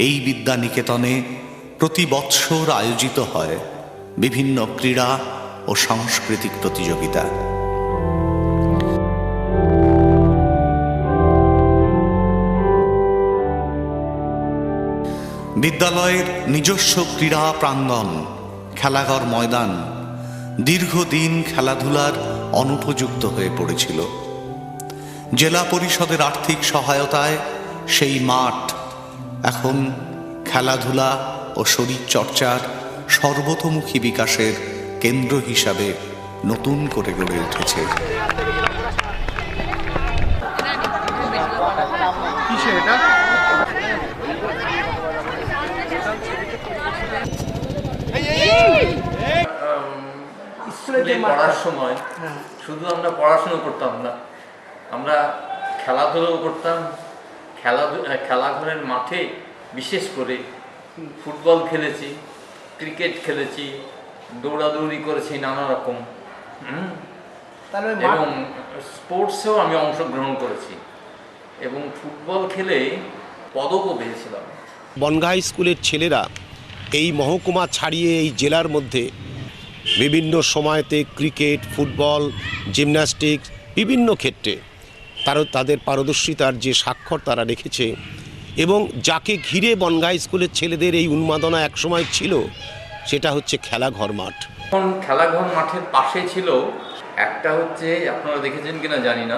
এই বিদ্যানিকেতনে প্রতি বৎসর আয়োজিত হয় বিভিন্ন ক্রীড়া ও সাংস্কৃতিক প্রতিযোগিতা। বিদ্যালয়ের নিজস্ব ক্রীড়া প্রাঙ্গণ, খেলাঘর ময়দান দীর্ঘদিন খেলাধুলার অনুপযুক্ত হয়ে পড়েছিল। জেলা পরিষদের আর্থিক সহায়তায় সেই মাঠ এখন খেলাধুলা ও শরীরচর্চার সর্বতোমুখী বিকাশের কেন্দ্র হিসাবে নতুন করে গড়ে উঠেছে। স্কুলে পড়ার সময় শুধু আমরা পড়াশোনা করতাম না, আমরা খেলাধুলাও করতাম। খেলাঘরের মাঠে বিশেষ করে ফুটবল খেলেছি, ক্রিকেট খেলেছি, দৌড়াদৌড়ি করেছি নানা রকম, এবং স্পোর্টসেও আমি অংশগ্রহণ করেছি এবং ফুটবল খেলে পদকও পেয়েছিলাম। বনগাঁ স্কুলের ছেলেরা এই মহকুমা ছাড়িয়ে এই জেলার মধ্যে বিভিন্ন সময়তে ক্রিকেট, ফুটবল, জিমন্যাস্টিক্স বিভিন্ন ক্ষেত্রে তাদের পারদর্শিতার যে স্বাক্ষর তারা রেখেছে, এবং যাকে ঘিরে বনগাঁ স্কুলের ছেলেদের এই উন্মাদনা একসময় ছিল, সেটা হচ্ছে খেলাঘর মাঠ। এখন খেলাঘর মাঠের পাশে ছিল একটা, হচ্ছে আপনারা দেখেছেন কিনা জানি না,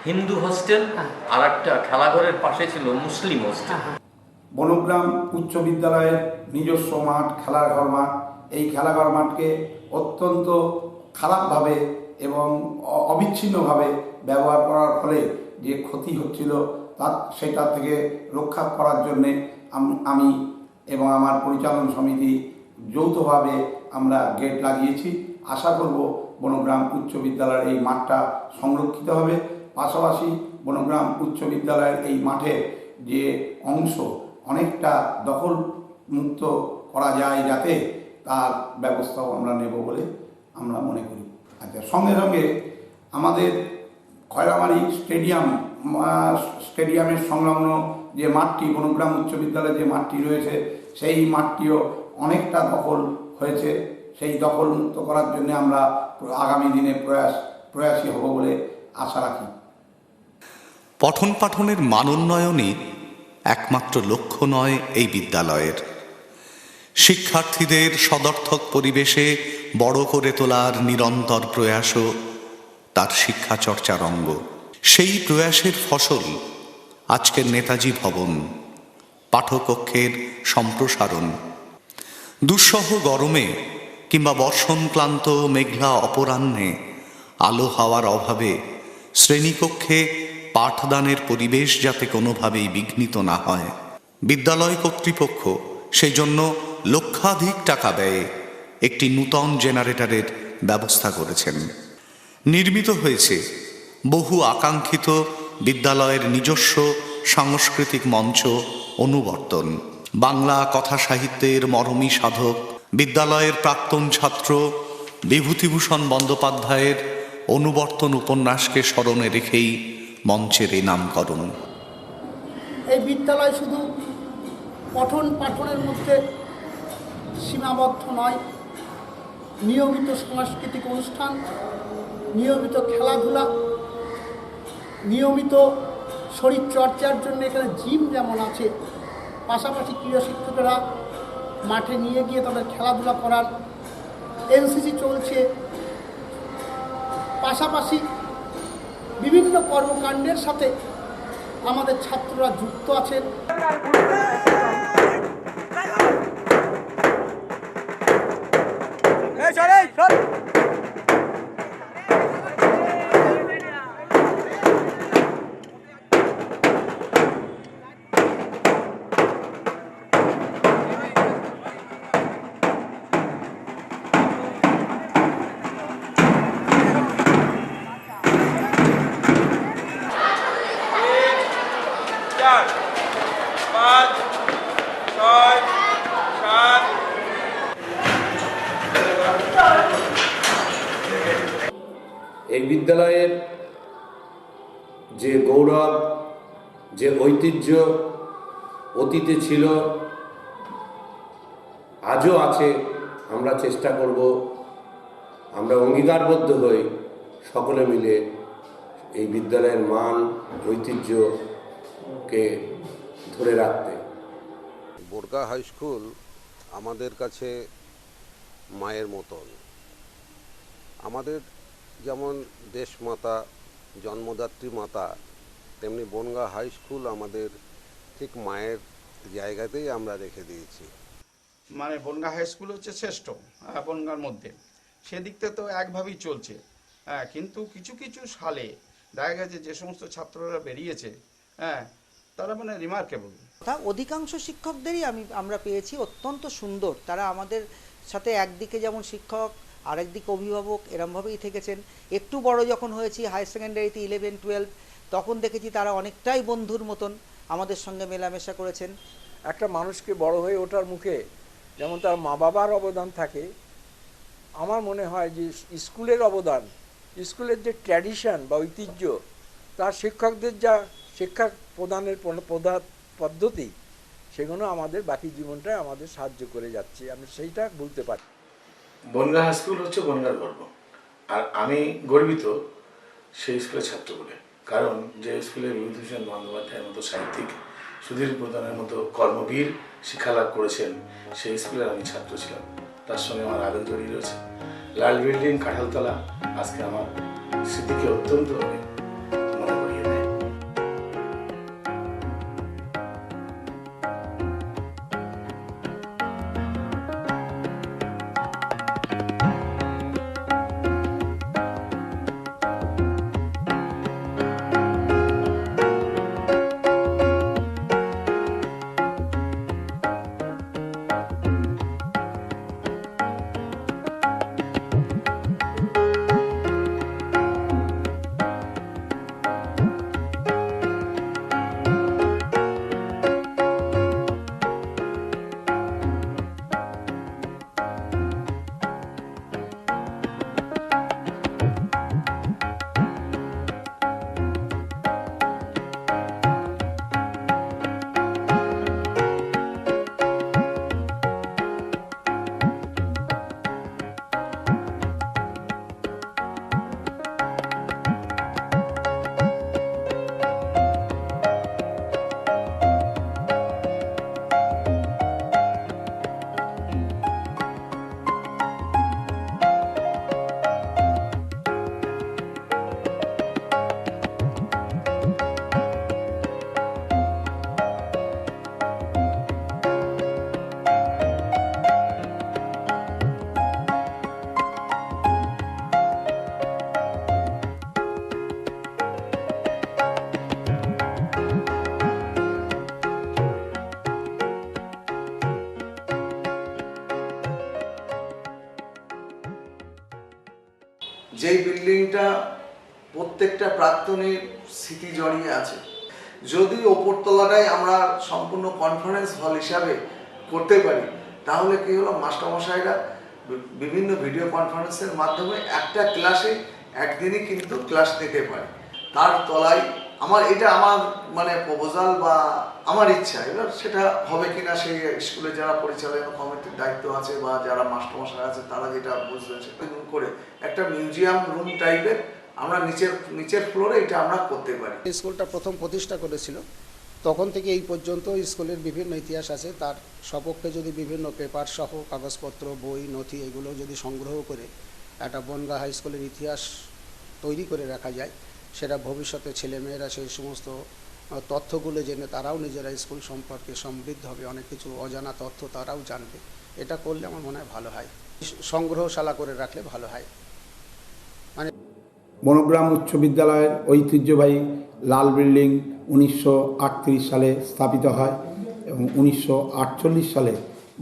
হিন্দু হোস্টেল, আর একটা খেলাঘরের পাশে ছিল মুসলিম হোস্টেল। বনগ্রাম উচ্চ বিদ্যালয়ের নিজস্ব মাঠ, খেলাঘর মাঠ, এই খেলাঘর মাঠকে অত্যন্ত খারাপভাবে এবং অবিচ্ছিন্নভাবে ব্যবহার করার ফলে যে ক্ষতি হচ্ছিল সেটা থেকে রক্ষা করার জন্যে আমি এবং আমার পরিচালন সমিতি যৌথভাবে আমরা গেট লাগিয়েছি। আশা করব বনগ্রাম উচ্চ বিদ্যালয়ের এই মাঠটা সংরক্ষিত হবে। পাশাপাশি বনগ্রাম উচ্চ বিদ্যালয়ের এই মাঠের যে অংশ অনেকটা দখল মুক্ত করা যায়, যাতে তার ব্যবস্থাও আমরা নেব বলে আমরা মনে করি। আচ্ছা, সঙ্গে সঙ্গে আমাদের খয়রামারি স্টেডিয়ামের সংলগ্ন যে মাঠটি, বনগ্রাম উচ্চ বিদ্যালয়ে যে মাঠটি রয়েছে, সেই মাঠটিও অনেকটা দখল হয়েছে। সেই দখল মুক্ত করার জন্য আমরা আগামী দিনে প্রয়াসী হব বলে আশা রাখি। পঠন পাঠনের মানোন্নয়নই একমাত্র লক্ষ্য নয় এই বিদ্যালয়ের। শিক্ষার্থীদের সদর্থক পরিবেশে বড় করে তোলার নিরন্তর প্রয়াসও তার শিক্ষা চর্চার অঙ্গ। সেই প্রয়াসের ফসল আজকের নেতাজি ভবন, পাঠকক্ষের সম্প্রসারণ। দুঃসহ গরমে কিংবা বর্ষণক্লান্ত মেঘলা অপরাহ্নে আলো হাওয়ার অভাবে শ্রেণীকক্ষে পাঠদানের পরিবেশ যাতে কোনোভাবেই বিঘ্নিত না হয়, বিদ্যালয় কর্তৃপক্ষ সেই জন্য লক্ষাধিক টাকা ব্যয়ে একটি নূতন জেনারেটরের ব্যবস্থা করেছেন। নির্মিত হয়েছে বহু আকাঙ্ক্ষিত বিদ্যালয়ের নিজস্ব সাংস্কৃতিক মঞ্চ অনুবর্তন। বাংলা কথা সাহিত্যের মরমী সাধক বিদ্যালয়ের প্রাক্তন ছাত্র বিভূতিভূষণ বন্দ্যোপাধ্যায়ের অনুবর্তন উপন্যাসকে স্মরণে রেখেই মঞ্চের এই নামকরণ। এই বিদ্যালয় শুধু পঠন পাঠনের মধ্যে সীমাবদ্ধ নয়, নিয়মিত সাংস্কৃতিক অনুষ্ঠান, নিয়মিত খেলাধুলা, নিয়মিত শরীরচর্চার জন্য এখানে জিম যেমন আছে, পাশাপাশি ক্রীড়া শিক্ষকেরা মাঠে নিয়ে গিয়ে তাদের খেলাধুলা করান, এনসিসি চলছে, পাশাপাশি বিভিন্ন কর্মকাণ্ডের সাথে আমাদের ছাত্ররা যুক্ত আছেন। এই বিদ্যালয়ের যে গৌরব, যে ঐতিহ্য, অতীতে ছিল, আজও আছে। আমরা চেষ্টা করব, আমরা অঙ্গীকারবদ্ধ হই সকলে মিলে এই বিদ্যালয়ের মান ঐতিহ্যকে ধরে রাখতে। বনগাঁ হাই স্কুল আমাদের কাছে মায়ের মতন। আমাদের যেমন দেশমাতা, জন্মদাত্রী মাতা, তেমনি বনগাঁ হাই স্কুল আমাদের ঠিক মায়ের জায়গাতেই আমরা রেখে দিয়েছি। মানে বনগাঁ হাই স্কুল হচ্ছে শ্রেষ্ঠ বনগাঁর মধ্যে, সেদিক থেকে তো একভাবেই চলছে। কিন্তু কিছু কিছু সালে দেখা গেছে যে সমস্ত ছাত্ররা বেরিয়েছে, তারা মানে রিমার্কেবল। অধিকাংশ শিক্ষকদেরই আমরা পেয়েছি অত্যন্ত সুন্দর। তারা আমাদের সাথে একদিকে যেমন শিক্ষক, আরেকদিকে অভিভাবক, এরমভাবেই থেকেছেন। একটু বড় যখন হয়েছি, হায়ার সেকেন্ডারিতে 11-12, তখন দেখেছি তারা অনেকটাই বন্ধুর মতন আমাদের সঙ্গে মেলামেশা করেছেন। একটা মানুষকে বড় হয়ে ওঠার মুখে যেমন তার মা বাবার অবদান থাকে, আমার মনে হয় যে স্কুলের অবদান, স্কুলের যে ট্র্যাডিশন বা ঐতিহ্য, তার শিক্ষকদের যা শিক্ষা প্রদানের পদ্ধতি, সেগুলো আমাদের বাকি জীবনটা আমাদের সাহায্য করে যাচ্ছে, আমি সেইটা বলতে পারি। বনগাঁ হাই স্কুল হচ্ছে বনগাঁর গর্ব, আর আমি গর্বিত সেই স্কুলের ছাত্র বলে। কারণ যে স্কুলে বিভূতিভূষণ বন্দ্যোপাধ্যায়ের মতো সাহিত্যিক, সুধীর প্রধানের মতো কর্মবীর শিক্ষালাভ করেছেন, সেই স্কুলের আমি ছাত্র ছিলাম। তার সঙ্গে আমার আবেগ জড়িয়ে রয়েছে। লাল বিল্ডিং, কাঁঠালতলা আজকে আমার স্মৃতিকে অত্যন্তভাবে মনে করিয়ে দেয়। যেই বিল্ডিংটা প্রত্যেকটা প্রাক্তনীর স্মৃতি জড়িয়ে আছে, যদি ওপরতলাটাই আমরা সম্পূর্ণ কনফারেন্স হল হিসাবে করতে পারি, তাহলে কি হলো, মাস্টারমশাইরা বিভিন্ন ভিডিও কনফারেন্সের মাধ্যমে একটা ক্লাসে একদিনই কিন্তু ক্লাস নিতে পারে। তার তলায় আমার মানে প্রপোজাল বা আমার ইচ্ছা, এবার সেটা হবে কিনা সেই স্কুলে যারা পরিচালনা কমিটির দায়িত্ব আছে বা যারা মাস্টারমশাই আছে তারা যেটা বুঝবেন সেটা করে একটা মিউজিয়াম রুম টাইপের আমরা নিচের ফ্লোরে এটা আমরা করতে পারি। স্কুলটা প্রথম প্রতিষ্ঠা করেছিল, তখন থেকে এই পর্যন্ত স্কুলের বিভিন্ন ইতিহাস আছে। তার সপক্ষে যদি বিভিন্ন পেপার সহ কাগজপত্র, বই, নথি এগুলো যদি সংগ্রহ করে একটা বনগাঁ হাই স্কুলের ইতিহাস তৈরি করে রাখা যায়, সেটা ভবিষ্যতে ছেলেমেয়েরা সেই সমস্ত তথ্যগুলো জেনে তারাও নিজেরা স্কুল সম্পর্কে সমৃদ্ধ হবে, অনেক কিছু অজানা তথ্য তারাও জানবে। এটা করলে আমার মনে হয় ভালো হয়, সংগ্রহশালা করে রাখলে ভালো হয়। মানে বনগ্রাম উচ্চ বিদ্যালয়ের ঐতিহ্যবাহী লাল বিল্ডিং 1938 সালে স্থাপিত হয় এবং 1948 সালে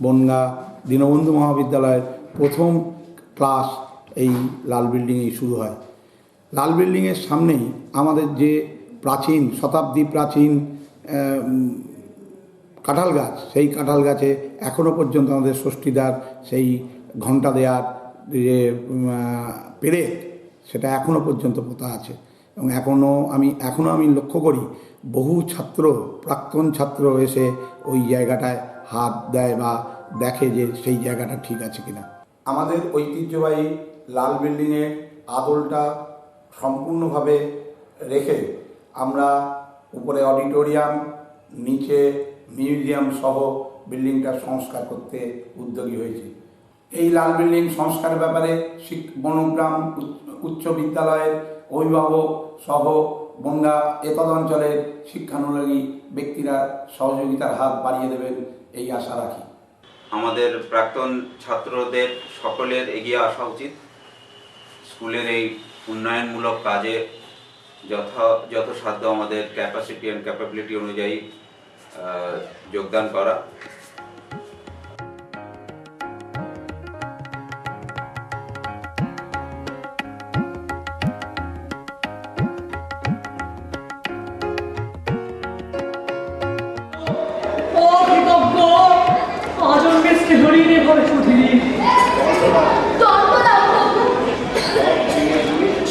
বনগাঁ দীনবন্ধু মহাবিদ্যালয়ের প্রথম ক্লাস এই লাল বিল্ডিংয়েই শুরু হয়। লাল বিল্ডিংয়ের সামনেই আমাদের যে প্রাচীন, শতাব্দী প্রাচীন কাঁঠাল গাছ, সেই কাঁঠাল গাছে এখনও পর্যন্ত আমাদের ষষ্ঠীদার সেই ঘণ্টা দেওয়ার যে পেরেক, সেটা এখনও পর্যন্ত পোতা আছে এবং এখনও আমি লক্ষ্য করি বহু ছাত্র, প্রাক্তন ছাত্র এসে ওই জায়গাটায় হাত দেয় বা দেখে যে সেই জায়গাটা ঠিক আছে কিনা। আমাদের ঐতিহ্যবাহী লাল বিল্ডিংয়ের আদলটা সম্পূর্ণভাবে রেখে আমরা উপরে অডিটোরিয়াম, নিচে মিউজিয়াম সহ বিল্ডিংটা সংস্কার করতে উদ্যোগী হয়েছি। এই লাল বিল্ডিং সংস্কারের ব্যাপারে বনগ্রাম উচ্চ বিদ্যালয়ের অভিভাবক সহ বনগাঁ এতদ অঞ্চলের শিক্ষানুরাগী ব্যক্তিরা সহযোগিতার হাত বাড়িয়ে দেবেন এই আশা রাখি। আমাদের প্রাক্তন ছাত্রদের সকলের এগিয়ে আসা উচিত স্কুলের এই উন্নয়নমূলক কাজে যথাসাধ্য আমাদের ক্যাপাসিটি অ্যান্ড ক্যাপাবিলিটি অনুযায়ী যোগদান করা।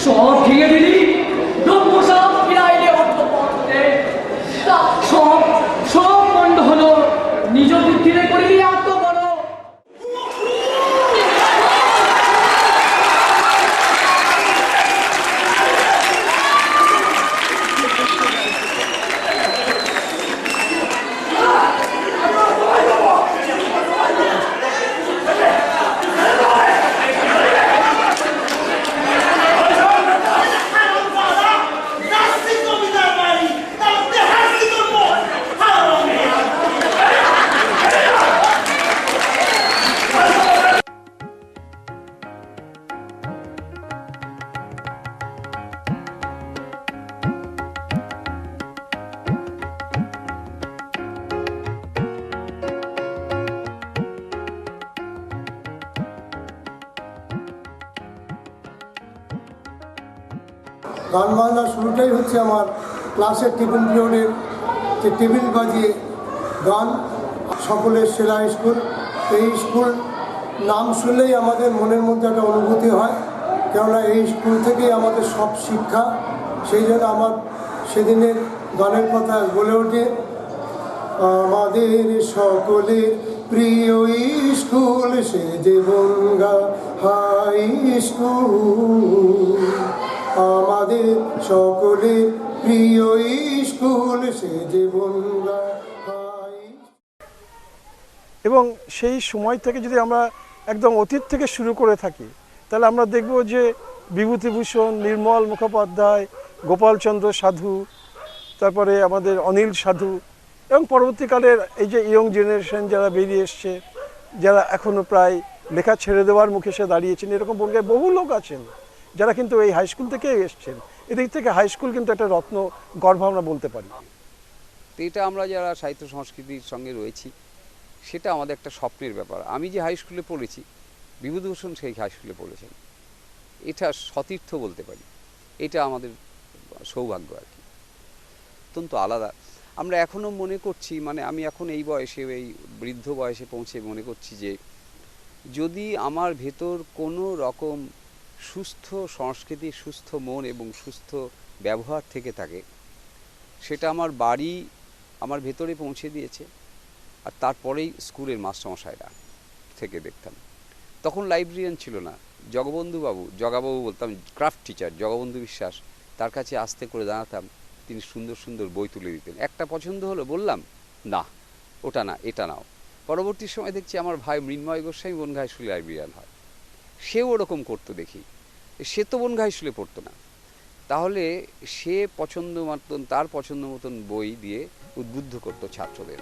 সব ভেঙে দিলি, সব বন্ধ হলো, নিজ বুদ্ধিরে করিলি এত বড়। গান বাজনা শুরুটাই হচ্ছে আমার ক্লাসের টিফিন পিরিয়ডের যে টেবিল বাজিয়ে গান। সকলের সেরা স্কুল, এই স্কুল নাম শুনলেই আমাদের মনের মধ্যে একটা অনুভূতি হয়, কেননা এই স্কুল থেকেই আমাদের সব শিক্ষা। সেই জন্য আমার সেদিনের গানের কথা বলে ওঠে, আমাদের সকলের প্রিয় স্কুল সে যে বনগাঁ হাই স্কুল, আমাদের সকলের প্রিয় স্কুল সে যে বনগাঁ হাই। এবং সেই সময় থেকে যদি আমরা একদম অতীত থেকে শুরু করে থাকি, তাহলে আমরা দেখব যে বিভূতিভূষণ, নির্মল মুখোপাধ্যায়, গোপালচন্দ্র সাধু, তারপরে আমাদের অনিল সাধু, এবং পরবর্তীকালের এই যে ইয়ং জেনারেশন যারা বেরিয়ে এসছে, যারা এখনও প্রায় লেখা ছেড়ে দেওয়ার মুখে এসে দাঁড়িয়েছেন, এরকম বনগাঁয় বহু লোক আছেন যারা কিন্তু এই হাই স্কুল থেকেই এসছেন। এদিক থেকে হাই স্কুল কিন্তু একটা রত্ন গর্ভ আমরা বলতে পারি। তো এটা আমরা যারা সাহিত্য সংস্কৃতির সঙ্গে রয়েছি, সেটা আমাদের একটা স্বপ্নের ব্যাপার। আমি যে হাই স্কুলে পড়েছি, বিভূতিভূষণ সেই হাই স্কুলে পড়েছেন, এটা সতীর্থ বলতে পারি। এটা আমাদের সৌভাগ্য আর কি, অত্যন্ত আলাদা। আমরা এখনও মনে করছি, মানে আমি এখন এই বয়সে, এই বৃদ্ধ বয়সে পৌঁছে মনে করছি যে যদি আমার ভেতর কোনো রকম সুস্থ সংস্কৃতি, সুস্থ মন এবং সুস্থ ব্যবহার থেকে থাকে, সেটা আমার বাড়ি আমার ভেতরে পৌঁছে দিয়েছে। আর তারপরেই স্কুলের মাস্টারমশাইরা থেকে দেখতাম, তখন লাইব্রেরিয়ান ছিল না, জগাবাবু বলতাম, ক্রাফট টিচার জগবন্ধু বিশ্বাস, তার কাছে আস্তে করে দাঁড়াতাম, তিনি সুন্দর সুন্দর বই তুলে দিতেন। একটা পছন্দ হলো, বললাম না ওটা না, এটা নাও। পরবর্তী সময় দেখছি আমার ভাই মৃন্ময় গোস্বামী বনগাঁ হাই স্কুলে লাইব্রেরিয়ান হয়, সেও ওরকম করতো দেখি। সে তো বনগাঁ হাই স্কুলে পড়তো না, তাহলে সে পছন্দ মতন, তার পছন্দ মতন বই দিয়ে উদ্বুদ্ধ করতো ছাত্রদের।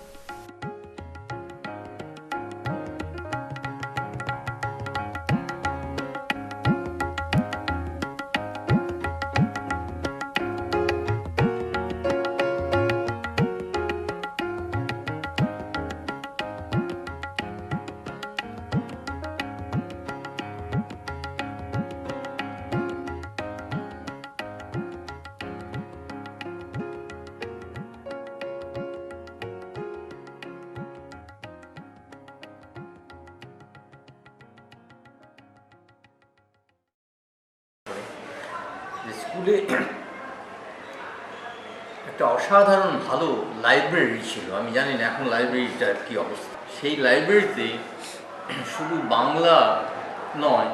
স্কুলে একটা অসাধারণ ভালো লাইব্রেরি ছিল। আমি জানি না এখন লাইব্রেরিটার কী অবস্থা। সেই লাইব্রেরিতে শুধু বাংলা নয়,